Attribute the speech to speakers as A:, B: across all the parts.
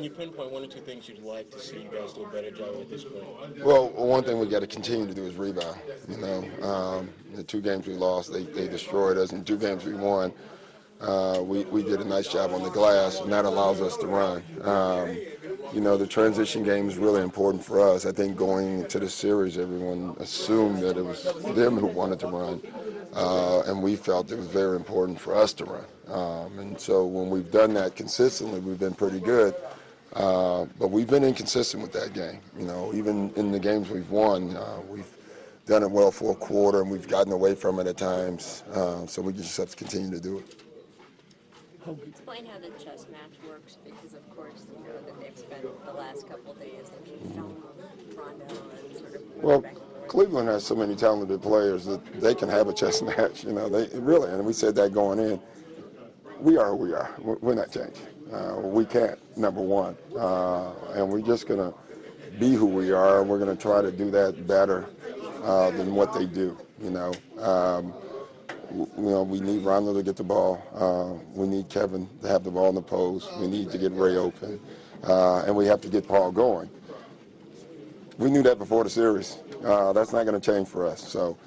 A: you pinpoint one or two things you'd like to see you guys do a better job at this point?
B: Well, one thing we got to continue to do is rebound. The 2 games we lost, they destroyed us. And 2 games we won, we did a nice job on the glass, and that allows us to run. The transition game is really important for us. I think going into the series, everyone assumed that it was them who wanted to run, and we felt it was very important for us to run. And so when we've done that consistently, we've been pretty good. But we've been inconsistent with that game. Even in the games we've won, we've done it well for a quarter, and we've gotten away from it at times. So we just have to continue to do it.
C: Explain how the chess match works, because of course that they've spent the last couple of days looking down Rondo and sort of.
B: Well, Cleveland has so many talented players that they can have a chess match. They really, and we said that going in. We are who we are. We're not changing. We can't, number one. And we're just going to be who we are. We're going to try to do that better than what they do. We need Rondo to get the ball. We need Kevin to have the ball in the post. We need to get Ray open. And we have to get Paul going. We knew that before the series. That's not going to change for us. So,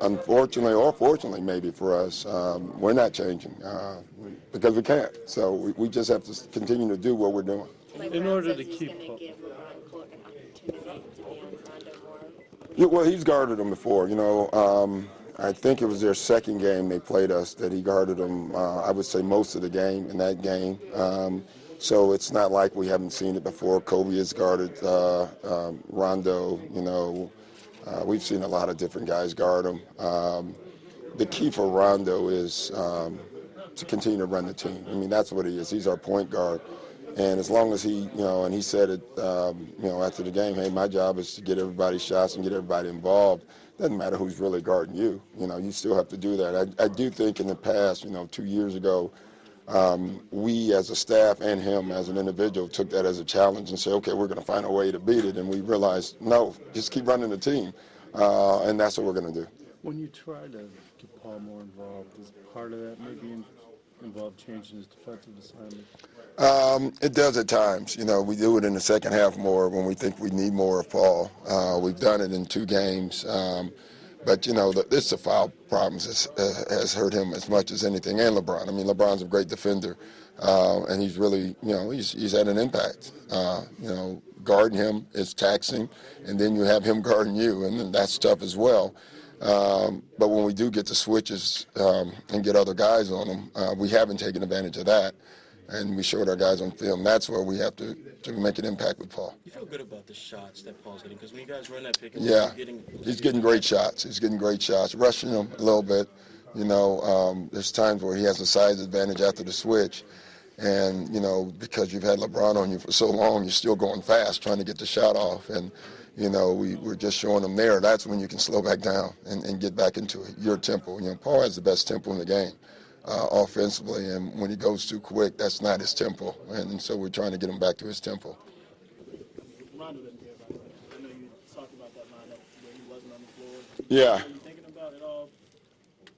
B: unfortunately, or fortunately maybe for us, we're not changing because we can't. So we just have to continue to do what we're doing.
C: In order to keep
B: Well, he's guarded them before. I think it was their second game they played us that he guarded them, I would say, most of the game in that game. So it's not like we haven't seen it before. Kobe has guarded Rondo. We've seen a lot of different guys guard him. The key for Rondo is to continue to run the team. That's what he is. He's our point guard. And as long as he, and he said it, after the game, hey, my job is to get everybody shots and get everybody involved. Doesn't matter who's really guarding you. You still have to do that. I do think in the past, 2 years ago, we as a staff and him as an individual took that as a challenge and said, okay, we're going to find a way to beat it. And we realized, no, just keep running the team. And that's what we're going to do.
D: When you try to get Paul more involved, is part of that maybe involve changing his defensive assignment?
B: It does at times. We do it in the second half more when we think we need more of Paul. We've done it in 2 games. But, this the foul problems has hurt him as much as anything, and LeBron. LeBron's a great defender, and he's really, he's had an impact. Guarding him is taxing, and then you have him guarding you, and that's tough as well. But when we do get the switches and get other guys on them, we haven't taken advantage of that. And we showed our guys on film. That's where we have to make an impact with Paul.
A: You feel good about the shots that Paul's getting? Because when you guys run that pick and
B: roll, he's getting great shots. He's getting great shots. Rushing him a little bit. There's times where he has a size advantage after the switch. And, because you've had LeBron on you for so long, you're still going fast trying to get the shot off. And, we're just showing him there. That's when you can slow back down and get back into your tempo. Paul has the best tempo in the game. Offensively, and when he goes too quick, that's not his tempo, and so we're trying to get him back to his tempo.
E: Rondo doesn't care about that. I know you talked about that lineup where he wasn't on the floor.
B: Yeah.
E: Are you thinking about it all?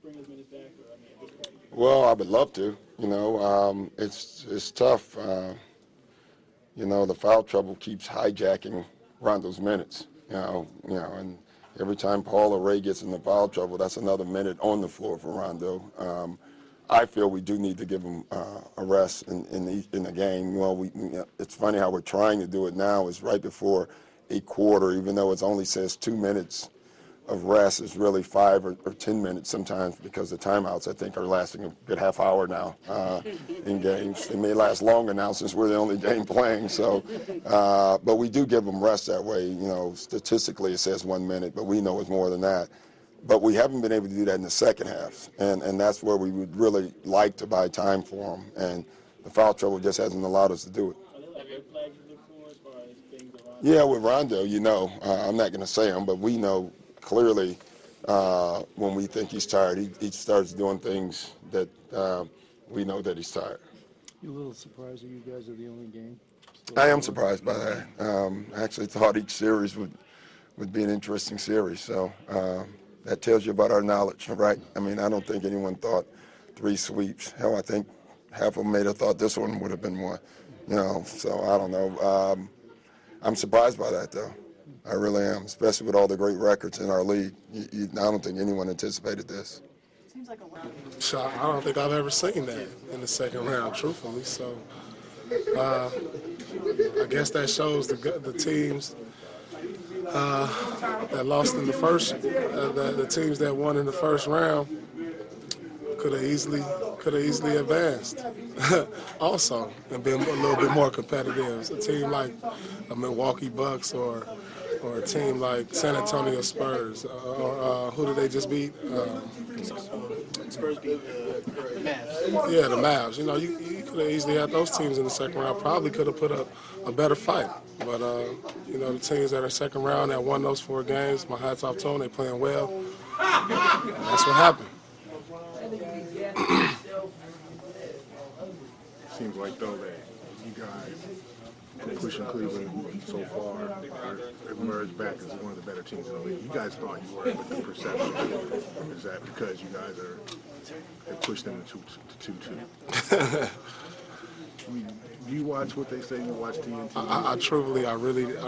E: Bring his minutes back, or at this point?
B: Well, I would love to. It's tough. The foul trouble keeps hijacking Rondo's minutes. And every time Paul or Ray gets in the foul trouble, that's another minute on the floor for Rondo. I feel we do need to give him a rest in the game. It's funny how we're trying to do it now. Is right before a quarter, even though it only says 2 minutes of rest, is really 5 or 10 minutes sometimes because the timeouts, I think, are lasting a good half hour now in games. They may last longer now since we're the only game playing. So, but we do give them rest that way. Statistically it says 1 minute, but we know it's more than that. But we haven't been able to do that in the second half, and that's where we would really like to buy time for them. And the foul trouble just hasn't allowed us to do it.
E: Are there like red flags you look for as far as things around?
B: Yeah, with Rondo, I'm not going to say them, but we know clearly when we think he's tired, he starts doing things that we know that he's tired.
D: You a little surprised that you guys are the only game?
B: I am surprised by that. I actually thought each series would be an interesting series, so that tells you about our knowledge, right? I don't think anyone thought 3 sweeps. Hell, I think half of them may have thought this one would have been one. So I don't know. I'm surprised by that, though. I really am, especially with all the great records in our league. I don't think anyone anticipated this.
F: So I don't think I've ever seen that in the second round, truthfully. So I guess that shows the teams that lost in the first, the teams that won in the first round could have easily advanced also and been a little bit more competitive. A team like a Milwaukee Bucks or a team like San Antonio Spurs or who did they just beat?
E: Spurs beat the Mavs.
F: Yeah, the Mavs. You could have easily had those teams in the second round. Probably could have put up a better fight. But, the teams that are second round that won those 4 games, my hat's off to them. They playing well. That's what happened.
G: Seems like, though, that you guys pushing Cleveland so far have emerged back as one of the better teams in the league. You guys thought you were, but the perception is that because you guys have pushed them to 2-2. Do you watch what they say? You watch TNT?
F: I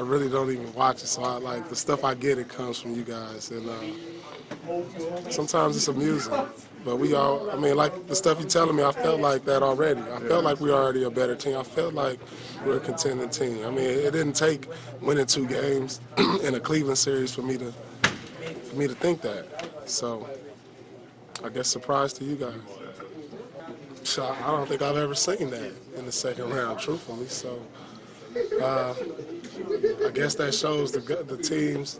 F: really don't even watch it. So the stuff I get, it comes from you guys, and sometimes it's amusing. But like the stuff you're telling me, I felt like that already. I felt like we were already a better team. I felt like we're a contending team. It didn't take winning 2 games in a Cleveland series for me to think that. So I guess surprise to you guys. So I don't think I've ever seen that in the second round, truthfully. So I guess that shows the teams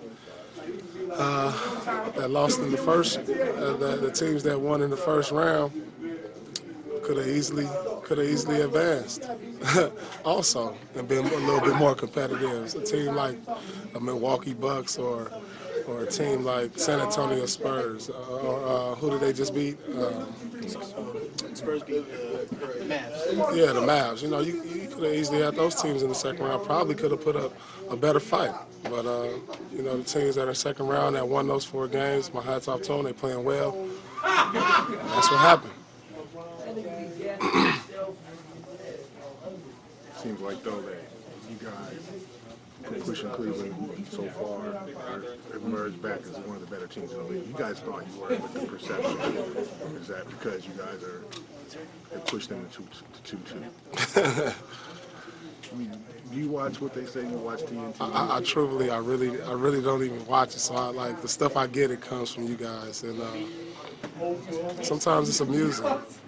F: that lost in the first, the teams that won in the first round could have easily advanced also and been a little bit more competitive. A team like a Milwaukee Bucks or a team like San Antonio Spurs or who did they just beat?
E: Spurs beat the Mavs.
F: Yeah, the Mavs. You could have easily had those teams in the second round. Probably could have put up a better fight. But, the teams that are second round that won those 4 games, my hat's off to them. They playing well. That's what happened.
G: Seems like, though, that you guys pushing Cleveland so far have emerged back as one of the better teams in the league. You guys thought you were, but the perception is that because you guys have pushed them to 2-2. Do you watch what they say? You watch TNT?
F: I really don't even watch it. So the stuff I get, it comes from you guys, and sometimes it's amusing.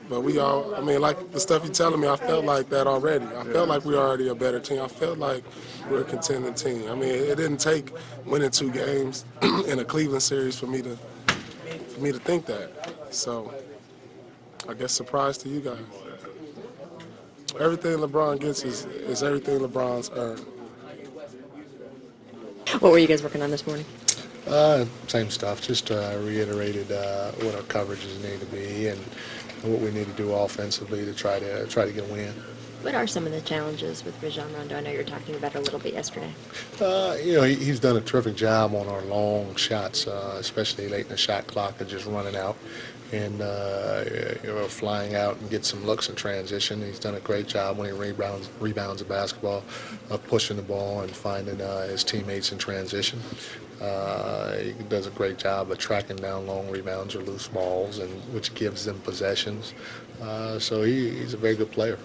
F: But like the stuff you're telling me, I felt like that already. I felt like we were already a better team. I felt like we're a contending team. It didn't take winning 2 games in a Cleveland series for me to think that. So I guess surprise to you guys. Everything LeBron gets is everything LeBron's earned.
C: What were you guys working on this morning?
H: Same stuff. Just reiterated what our coverages need to be and what we need to do offensively to try to get a win.
C: What are some of the challenges with Rajon Rondo? I know you were talking about it a little bit yesterday.
H: He's done a terrific job on our long shots, especially late in the shot clock of just running out and flying out and get some looks in transition. He's done a great job when he rebounds the basketball of pushing the ball and finding his teammates in transition. He does a great job of tracking down long rebounds or loose balls, which gives them possessions. So he's a very good player.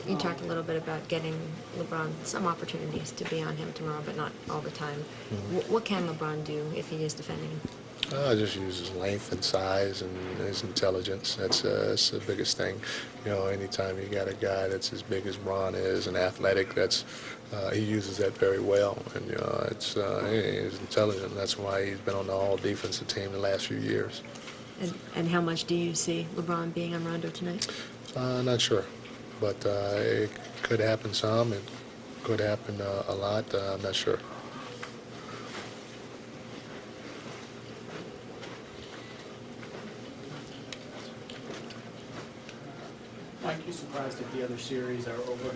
C: You talked a little bit about getting LeBron some opportunities to be on him tomorrow, but not all the time.
H: Mm-hmm.
C: What can LeBron do if he is defending him?
H: Just use his length and size and his intelligence. That's the biggest thing. Anytime you got a guy that's as big as Bron is and athletic, he uses that very well. And he's intelligent. That's why he's been on the all-defensive team the last few years.
C: And how much do you see LeBron being on Rondo tonight?
H: Not sure, but it could happen some. It could happen a lot. I'm not sure.
E: Mike, you surprised if the other series are over?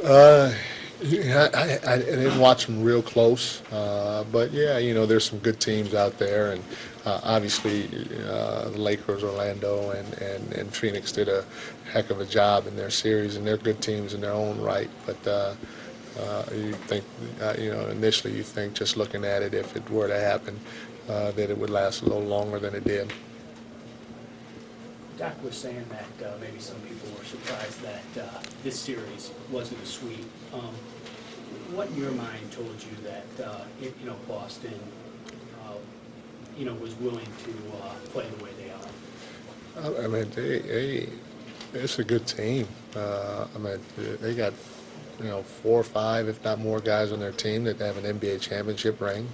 H: I didn't watch them real close, but yeah, there's some good teams out there, and Obviously, the Lakers, Orlando, and Phoenix did a heck of a job in their series, and they're good teams in their own right. But you think, initially you think just looking at it, if it were to happen, that it would last a little longer than it did.
I: Doc was saying that maybe some people were surprised that this series wasn't a sweep. What in your mind told you that Boston was willing to play the way they are?
H: I mean, it's a good team. I mean, they got 4 or 5, if not more, guys on their team that have an NBA championship ring.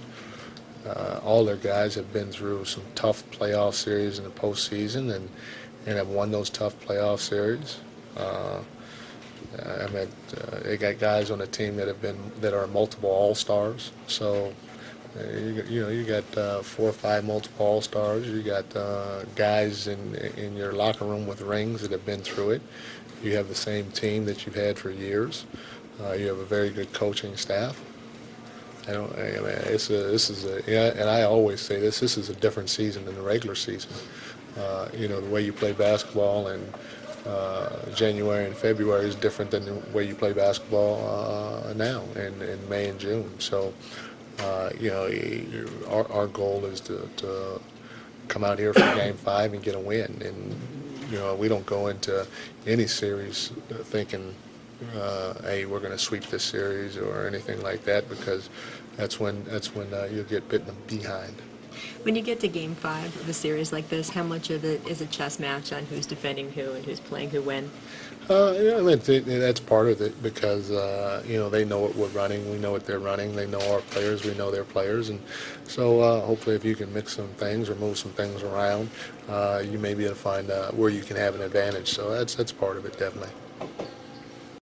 H: All their guys have been through some tough playoff series in the postseason and have won those tough playoff series. I mean, they got guys on the team that are multiple All-Stars. So, you got 4 or 5 multiple All-Stars. You got guys in your locker room with rings that have been through it. You have the same team that you've had for years. You have a very good coaching staff. And I always say this is a different season than the regular season. The way you play basketball in January and February is different than the way you play basketball now in May and June. So, our goal is to come out here for Game 5 and get a win. And, we don't go into any series thinking, hey, we're going to sweep this series or anything like that, because that's when you'll get bitten behind.
C: When you get to Game 5 of a series like this, how much of it is a chess match on who's defending who and who's playing who when?
H: I mean, that's part of it, because they know what we're running, we know what they're running, they know our players, we know their players, and so hopefully if you can mix some things or move some things around, you may be able to find where you can have an advantage. So that's part of it, definitely.